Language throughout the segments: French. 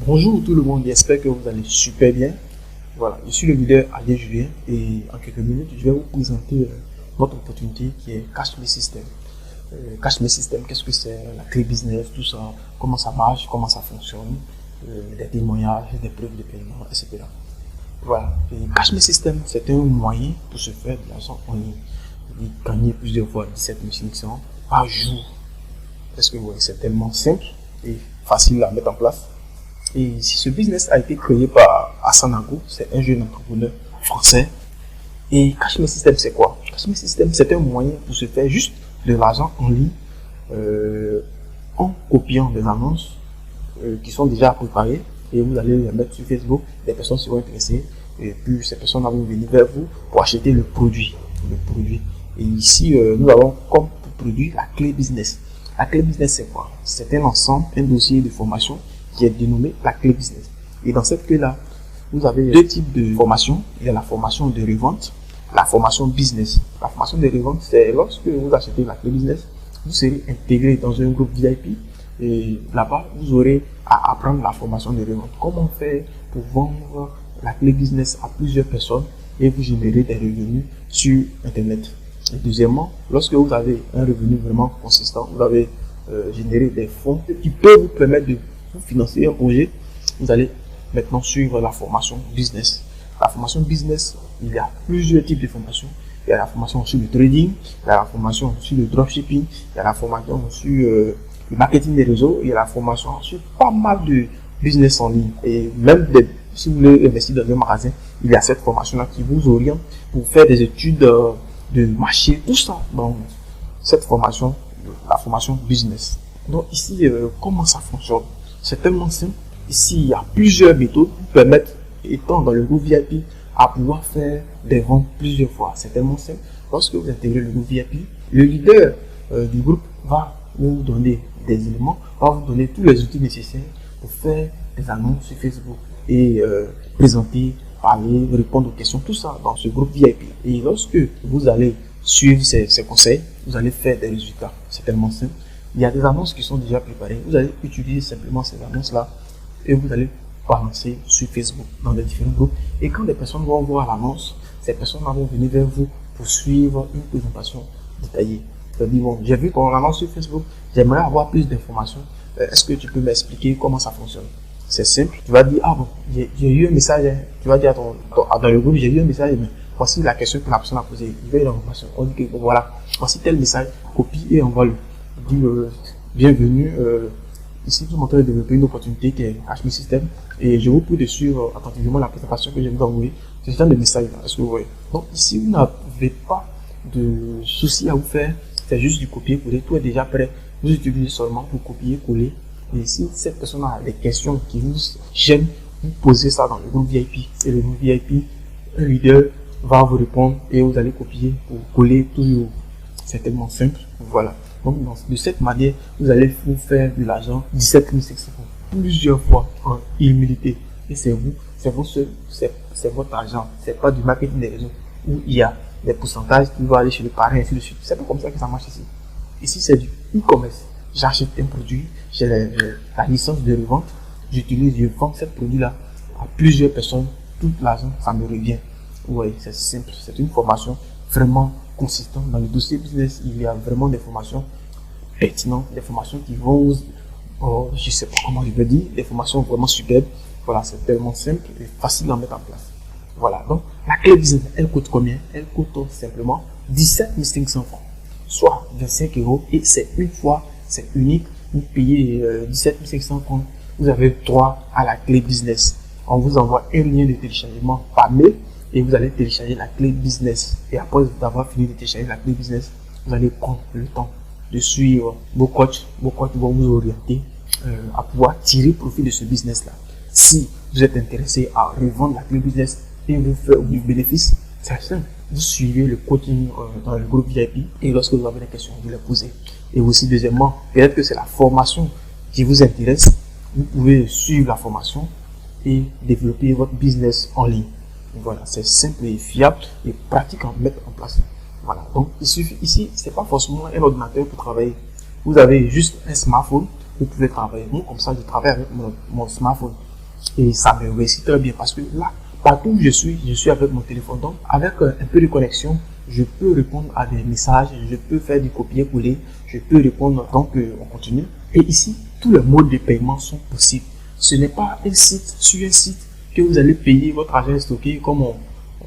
Bonjour tout le monde, j'espère que vous allez super bien. Voilà, je suis le leader Adrien Julien et en quelques minutes, je vais vous présenter notre opportunité qui est Cash Me System. Cash Me System, qu'est-ce que c'est? La clé business, tout ça, comment ça marche, comment ça fonctionne, des témoignages, des preuves de paiement, etc. Voilà, et Cash Me System, c'est un moyen pour se faire de l'argent en ligne. Gagner plusieurs fois 17 500 par jour. Est-ce que vous voyez, c'est tellement simple et facile à mettre en place. Et si ce business a été créé par Hassan Ago, c'est un jeune entrepreneur français. Et Cash Me System, c'est quoi? Cash Me System, c'est un moyen pour se faire juste de l'argent en ligne en copiant des annonces qui sont déjà préparées et vous allez les mettre sur Facebook. Des personnes seront intéressées et puis ces personnes vont venir vers vous pour acheter le produit. Et ici, nous avons comme produit la clé business. La clé business, c'est quoi? C'est un ensemble, un dossier de formation qui est dénommé la clé business. Et dans cette clé-là, vous avez deux types de formation. Il y a la formation de revente, la formation business. La formation de revente, c'est lorsque vous achetez la clé business, vous serez intégré dans un groupe VIP et là-bas, vous aurez à apprendre la formation de revente. Comment faire pour vendre la clé business à plusieurs personnes et vous générer des revenus sur Internet. Et deuxièmement, lorsque vous avez un revenu vraiment consistant, vous avez généré des fonds qui peuvent vous permettre de vous financer un projet, vous allez maintenant suivre la formation business. La formation business, il y a plusieurs types de formations. Il y a la formation sur le trading, il y a la formation sur le dropshipping, il y a la formation sur le marketing des réseaux, il y a la formation sur pas mal de business en ligne. Et même si vous voulez investir dans un magasin, il y a cette formation-là qui vous oriente pour faire des études de marché, tout ça dans cette formation, la formation business. Donc ici, comment ça fonctionne? C'est tellement simple. Ici, il y a plusieurs méthodes qui permettent, étant dans le groupe VIP, à pouvoir faire des ventes plusieurs fois. C'est tellement simple. Lorsque vous intégrez le groupe VIP, le leader du groupe va vous donner des éléments, va vous donner tous les outils nécessaires pour faire des annonces sur Facebook et présenter, parler, répondre aux questions, tout ça dans ce groupe VIP. Et lorsque vous allez suivre ces conseils, vous allez faire des résultats. C'est tellement simple. Il y a des annonces qui sont déjà préparées. Vous allez utiliser simplement ces annonces-là et vous allez balancer sur Facebook dans les différents groupes. Et quand des personnes vont voir l'annonce, ces personnes vont venir vers vous pour suivre une présentation détaillée. C'est-à-dire, bon, j'ai vu ton annonce sur Facebook, j'aimerais avoir plus d'informations. Est-ce que tu peux m'expliquer comment ça fonctionne? C'est simple. Tu vas dire, ah bon, j'ai eu un message. Hein. Tu vas dire dans le groupe, j'ai eu un message, mais voici la question que la personne a posée. Il veut une information. On dit que bon, voilà, voici tel message, copie et envoie-le. Dit bienvenue, ici vous m'entendez développer une opportunité qui est Cash Me System et je vous prie de suivre attentivement la présentation que je vais vous envoyer. C'est ce genre de message là, est-ce que vous voyez? Donc ici vous n'avez pas de souci à vous faire, c'est juste du copier-coller, tout est déjà prêt, vous utilisez seulement pour copier-coller. Et si cette personne a des questions qui vous gênent, vous posez ça dans le groupe VIP et le groupe VIP, un leader va vous répondre et vous allez copier pour coller toujours. C'est tellement simple, voilà. Donc, de cette manière, vous allez vous faire de l'argent 17 500 plusieurs fois en illimité. Et c'est vous, c'est votre argent. C'est pas du marketing des réseaux où il y a des pourcentages qui vont aller chez le parrain et ainsi de suite. C'est pas comme ça que ça marche ici. Ici, c'est du e-commerce. J'achète un produit, j'ai la licence de revente, je vends ce produit-là à plusieurs personnes. Tout l'argent, ça me revient. Oui, c'est simple. C'est une formation vraiment consistant. Dans le dossier business, il y a vraiment des formations pertinentes, des formations qui vont, je sais pas comment je veux dire, des formations vraiment superbes. Voilà, c'est tellement simple et facile à mettre en place. Voilà, donc la clé business, elle coûte combien? Elle coûte simplement 17 500 francs, soit 25 euros et c'est une fois, c'est unique. Vous payez 17 500 francs, vous avez droit à la clé business. On vous envoie un lien de téléchargement par mail. Et vous allez télécharger la clé business. Et après avoir fini de télécharger la clé business, vous allez prendre le temps de suivre vos coachs. Vos coachs vont vous orienter à pouvoir tirer profit de ce business-là. Si vous êtes intéressé à revendre la clé business et vous faire du bénéfice, c'est simple. Vous suivez le coaching dans le groupe VIP et lorsque vous avez des questions, vous les posez. Et aussi, deuxièmement, peut-être que c'est la formation qui vous intéresse. Vous pouvez suivre la formation et développer votre business en ligne. Voilà, c'est simple et fiable et pratique à mettre en place. Voilà, donc ici, c'est pas forcément un ordinateur pour travailler. Vous avez juste un smartphone, vous pouvez travailler. Moi, comme ça, je travaille avec mon smartphone. Et ça me réussit très bien parce que là, partout où je suis avec mon téléphone. Donc, avec un peu de connexion, je peux répondre à des messages, je peux faire du copier-coller, je peux répondre. Donc, on continue. Et ici, tous les modes de paiement sont possibles. Ce n'est pas un site sur un site que vous allez payer, votre argent est stocké comme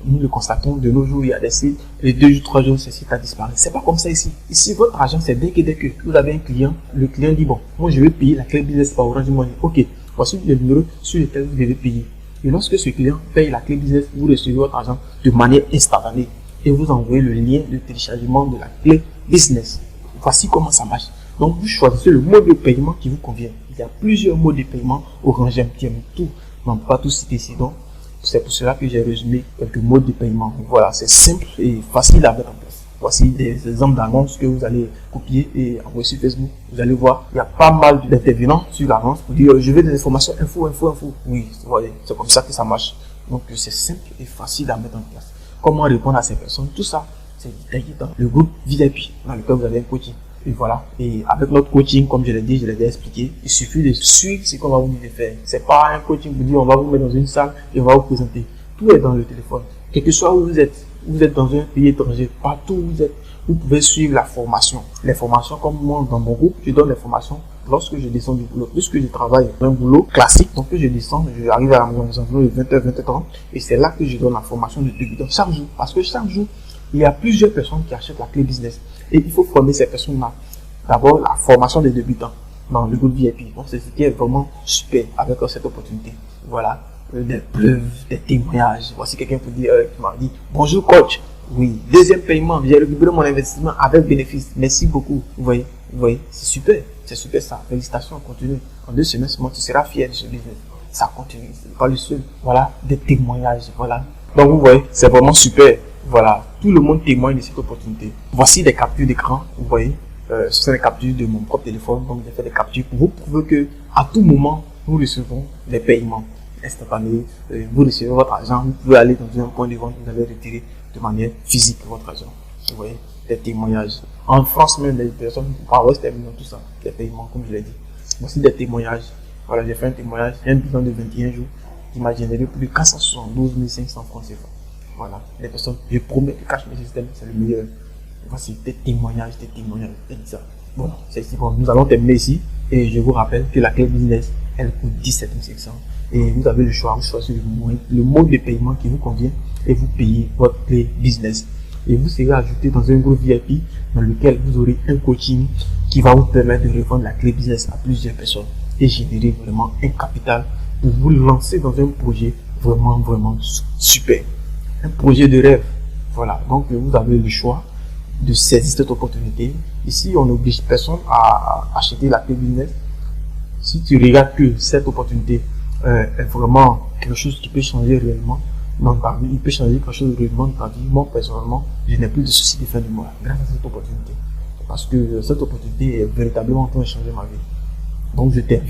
nous le constatons de nos jours. Il y a des sites, les 2 jours, 3 jours, ce site a disparu. C'est pas comme ça ici. Ici, votre argent, c'est dès que vous avez un client, le client dit bon, moi je vais payer la clé business par Orange Money. Ok, voici le numéro sur lequel vous devez payer. Et lorsque ce client paye la clé business, vous recevez votre argent de manière instantanée et vous envoyez le lien de téléchargement de la clé business. Voici comment ça marche. Donc, vous choisissez le mode de paiement qui vous convient. Il y a plusieurs modes de paiement. Orange, MTN, tout. On ne peut pas tout citer ici. Donc, c'est pour cela que j'ai résumé quelques modes de paiement. Voilà, c'est simple et facile à mettre en place. Voici des exemples d'annonces que vous allez copier et envoyer sur Facebook. Vous allez voir, il y a pas mal d'intervenants sur l'annonce pour dire je veux des informations, info. Oui, c'est comme ça que ça marche. Donc, c'est simple et facile à mettre en place. Comment répondre à ces personnes, tout ça, c'est détaillé dans le groupe VIP dans lequel vous avez un coaching. Et voilà. Et avec notre coaching, comme je l'ai dit, je l'ai déjà expliqué, il suffit de suivre ce qu'on va vous dire de faire. C'est pas un coaching pour dire on va vous mettre dans une salle et on va vous présenter. Tout est dans le téléphone. Quel que soit où vous êtes dans un pays étranger, partout où vous êtes, vous pouvez suivre la formation. Les formations, comme moi dans mon groupe, je donne les formations lorsque je descends du boulot. Puisque je travaille dans un boulot classique, donc je descends, j'arrive à la maison aux environs de 20h, 20h30, et c'est là que je donne la formation de débutant chaque jour. Parce que chaque jour, il y a plusieurs personnes qui achètent la clé business. Et il faut former ces personnes-là. D'abord, la formation des débutants dans le groupe VIP. Donc, c'est ce qui est vraiment super avec cette opportunité. Voilà, des preuves, des témoignages. Voici quelqu'un qui m'a dit bonjour coach. Oui, deuxième paiement, j'ai récupéré mon investissement avec bénéfice. Merci beaucoup. Vous voyez, c'est super ça. Félicitations, continue. En 2 semaines, tu seras fier de ce business. Ça continue, c'est pas le seul. Voilà, des témoignages. Voilà. Donc, vous voyez, c'est vraiment super. Voilà, tout le monde témoigne de cette opportunité. Voici des captures d'écran, vous voyez. Ce sont des captures de mon propre téléphone, donc j'ai fait des captures pour vous prouver que à tout moment, nous recevons des paiements instantanés. Vous recevez votre argent, vous pouvez aller dans un point de vente, vous allez retirer de manière physique votre argent. Vous voyez, des témoignages. En France même, les personnes par West terminent tout ça, des paiements, comme je l'ai dit. Voici des témoignages. Voilà, j'ai fait un témoignage, j'ai un bilan de 21 jours qui m'a généré plus de 472 500 francs CFA. Voilà, les personnes, je promets que Cash My System, c'est le meilleur. Voici des témoignages, ça. Bon, c'est ici. Bon, nous allons terminer ici. Et je vous rappelle que la clé business, elle coûte 17 500. Et vous avez le choix, vous choisissez le mode de paiement qui vous convient et vous payez votre clé business. Et vous serez ajouté dans un groupe VIP dans lequel vous aurez un coaching qui va vous permettre de revendre la clé business à plusieurs personnes et générer vraiment un capital pour vous lancer dans un projet vraiment super. Un projet de rêve. Voilà, donc vous avez le choix de saisir cette opportunité. Ici, on n'oblige personne à acheter la clé business. Si tu regardes que cette opportunité est vraiment quelque chose qui peut changer réellement dans ta vie, il peut changer quelque chose réellement dans ta vie. Moi, personnellement, je n'ai plus de soucis de fin du mois grâce à cette opportunité. Parce que cette opportunité est véritablement en train de changer ma vie. Donc, je t'invite